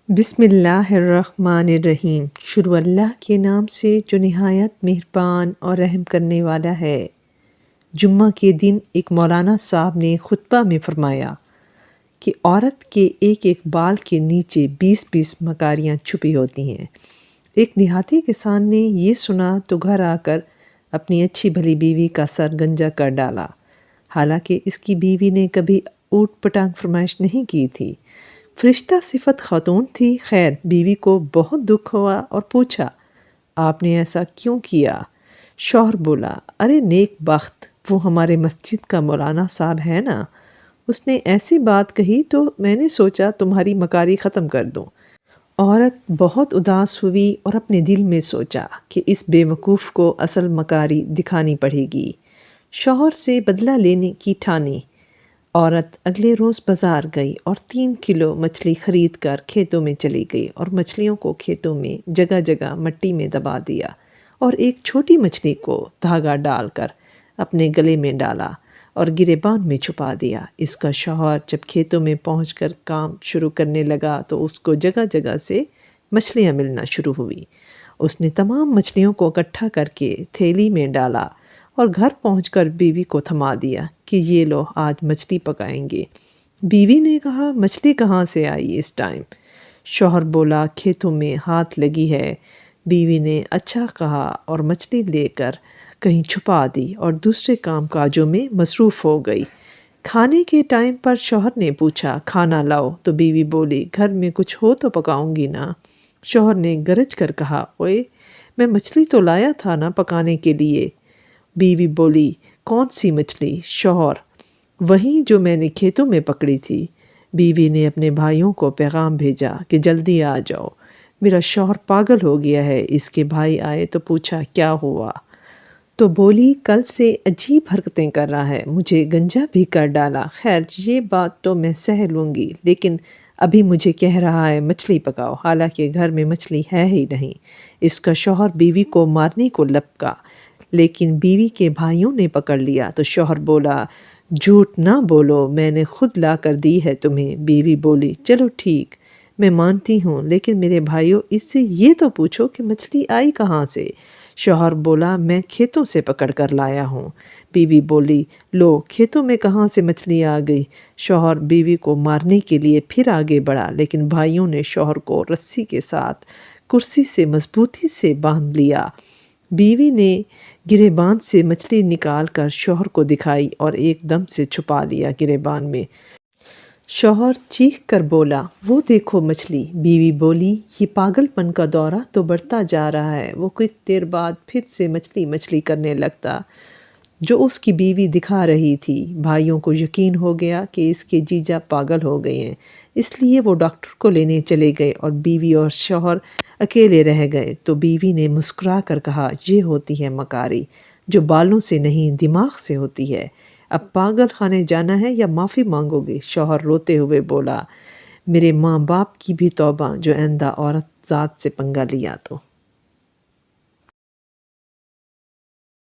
بسم اللہ الرحمن الرحیم۔ شروع اللہ کے نام سے جو نہایت مہربان اور رحم کرنے والا ہے۔ جمعہ کے دن ایک مولانا صاحب نے خطبہ میں فرمایا کہ عورت کے ایک ایک بال کے نیچے 20 مکاریاں چھپی ہوتی ہیں۔ ایک دیہاتی کسان نے یہ سنا تو گھر آ کر اپنی اچھی بھلی بیوی کا سر گنجا کر ڈالا، حالانکہ اس کی بیوی نے کبھی اوٹ پٹانگ فرمائش نہیں کی تھی۔ فرشتہ صفت خاتون تھی۔ خیر، بیوی کو بہت دکھ ہوا اور پوچھا، آپ نے ایسا کیوں کیا؟ شوہر بولا، ارے نیک بخت، وہ ہمارے مسجد کا مولانا صاحب ہے نا، اس نے ایسی بات کہی تو میں نے سوچا تمہاری مکاری ختم کر دوں۔ عورت بہت اداس ہوئی اور اپنے دل میں سوچا کہ اس بے وقوف کو اصل مکاری دکھانی پڑے گی۔ شوہر سے بدلہ لینے کی ٹھانی۔ عورت اگلے روز بازار گئی اور 3 کلو مچھلی خرید کر کھیتوں میں چلی گئی اور مچھلیوں کو کھیتوں میں جگہ جگہ مٹی میں دبا دیا اور ایک چھوٹی مچھلی کو دھاگا ڈال کر اپنے گلے میں ڈالا اور گریبان میں چھپا دیا۔ اس کا شوہر جب کھیتوں میں پہنچ کر کام شروع کرنے لگا تو اس کو جگہ جگہ سے مچھلیاں ملنا شروع ہوئی۔ اس نے تمام مچھلیوں کو اکٹھا کر کے تھیلی میں ڈالا اور گھر پہنچ کر بیوی کو تھما دیا کہ یہ لو، آج مچھلی پکائیں گے۔ بیوی نے کہا، مچھلی کہاں سے آئی اس ٹائم؟ شوہر بولا، کھیتوں میں ہاتھ لگی ہے۔ بیوی نے اچھا کہا اور مچھلی لے کر کہیں چھپا دی اور دوسرے کام کاجوں میں مصروف ہو گئی۔ کھانے کے ٹائم پر شوہر نے پوچھا، کھانا لاؤ، تو بیوی بولی، گھر میں کچھ ہو تو پکاؤں گی نا۔ شوہر نے گرج کر کہا، اوئے، میں مچھلی تو لایا تھا نا پکانے کے لیے۔ بیوی بولی، کون سی مچھلی؟ شوہر، وہی جو میں نے کھیتوں میں پکڑی تھی۔ بیوی نے اپنے بھائیوں کو پیغام بھیجا کہ جلدی آ جاؤ، میرا شوہر پاگل ہو گیا ہے۔ اس کے بھائی آئے تو پوچھا، کیا ہوا؟ تو بولی، کل سے عجیب حرکتیں کر رہا ہے، مجھے گنجا بھی کر ڈالا۔ خیر، یہ بات تو میں سہ لوں گی، لیکن ابھی مجھے کہہ رہا ہے مچھلی پکاؤ، حالانکہ گھر میں مچھلی ہے ہی نہیں۔ اس کا شوہر بیوی کو مارنے کو لپکا، لیکن بیوی کے بھائیوں نے پکڑ لیا تو شوہر بولا، جھوٹ نہ بولو، میں نے خود لا کر دی ہے تمہیں۔ بیوی بولی، چلو ٹھیک، میں مانتی ہوں، لیکن میرے بھائیوں، اس سے یہ تو پوچھو کہ مچھلی آئی کہاں سے؟ شوہر بولا، میں کھیتوں سے پکڑ کر لایا ہوں۔ بیوی بولی، لو، کھیتوں میں کہاں سے مچھلی آ گئی؟ شوہر بیوی کو مارنے کے لیے پھر آگے بڑھا، لیکن بھائیوں نے شوہر کو رسی کے ساتھ کرسی سے مضبوطی سے باندھ لیا۔ بیوی نے گریبان سے مچھلی نکال کر شوہر کو دکھائی اور ایک دم سے چھپا لیا گریبان میں۔ شوہر چیخ کر بولا، وہ دیکھو مچھلی۔ بیوی بولی، یہ پاگل پن کا دورہ تو بڑھتا جا رہا ہے۔ وہ کچھ دیر بعد پھر سے مچھلی مچھلی کرنے لگتا جو اس کی بیوی دکھا رہی تھی۔ بھائیوں کو یقین ہو گیا کہ اس کے جیجا پاگل ہو گئے ہیں، اس لیے وہ ڈاکٹر کو لینے چلے گئے اور بیوی اور شوہر اکیلے رہ گئے۔ تو بیوی نے مسکرا کر کہا، یہ ہوتی ہے مکاری، جو بالوں سے نہیں دماغ سے ہوتی ہے۔ اب پاگل خانے جانا ہے یا معافی مانگو گے؟ شوہر روتے ہوئے بولا، میرے ماں باپ کی بھی توبہ، جو آئندہ عورت ذات سے پنگا لیا تو۔